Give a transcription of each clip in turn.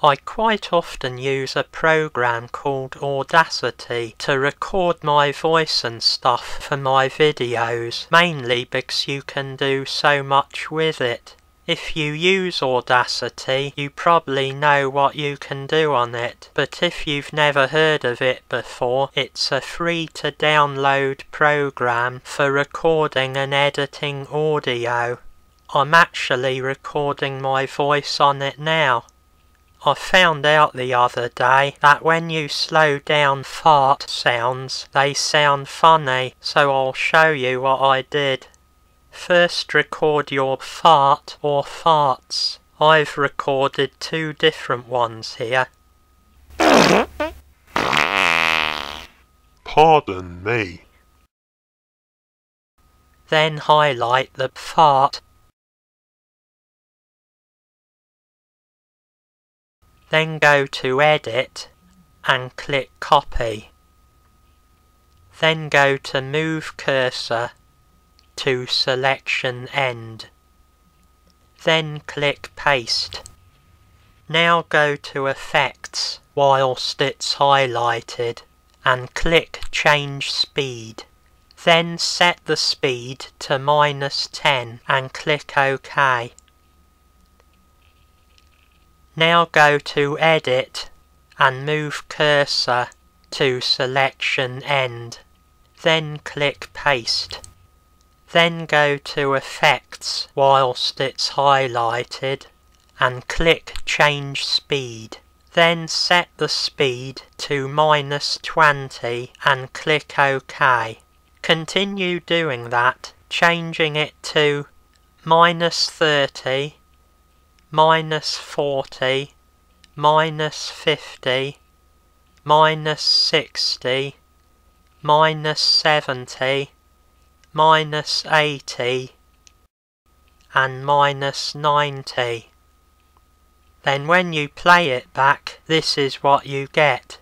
I quite often use a program called Audacity to record my voice and stuff for my videos, mainly because you can do so much with it. If you use Audacity, you probably know what you can do on it, but if you've never heard of it before, it's a free-to-download program for recording and editing audio. I'm actually recording my voice on it now. I found out the other day that when you slow down fart sounds, they sound funny, so I'll show you what I did. First record your fart or farts. I've recorded 2 different ones here. Pardon me. Then highlight the fart. Then go to Edit and click Copy. Then go to Move Cursor to Selection End. Then click Paste. Now go to Effects whilst it's highlighted and click Change Speed. Then set the speed to -10 and click OK. Now go to Edit and move Cursor to Selection End. Then click Paste. Then go to Effects whilst it's highlighted and click Change Speed. Then set the speed to -20 and click OK. Continue doing that, changing it to -30, -40, -50, -60, -70, -80 and -90. Then when you play it back, this is what you get.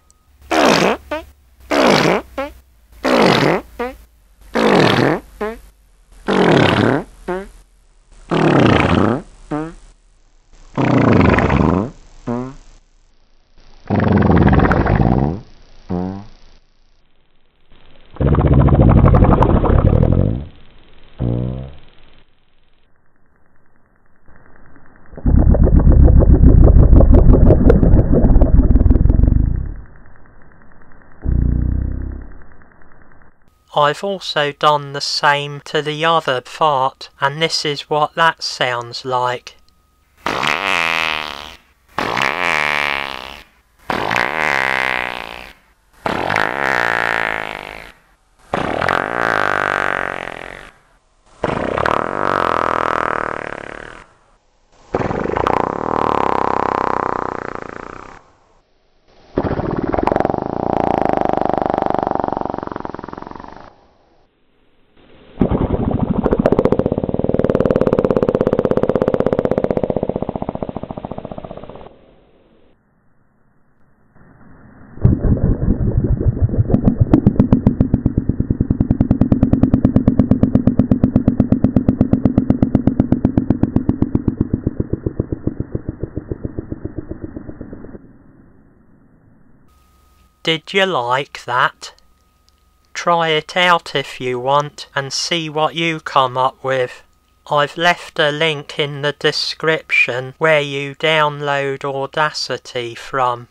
I've also done the same to the other fart, and this is what that sounds like. Did you like that? Try it out if you want and see what you come up with. I've left a link in the description where you download Audacity from.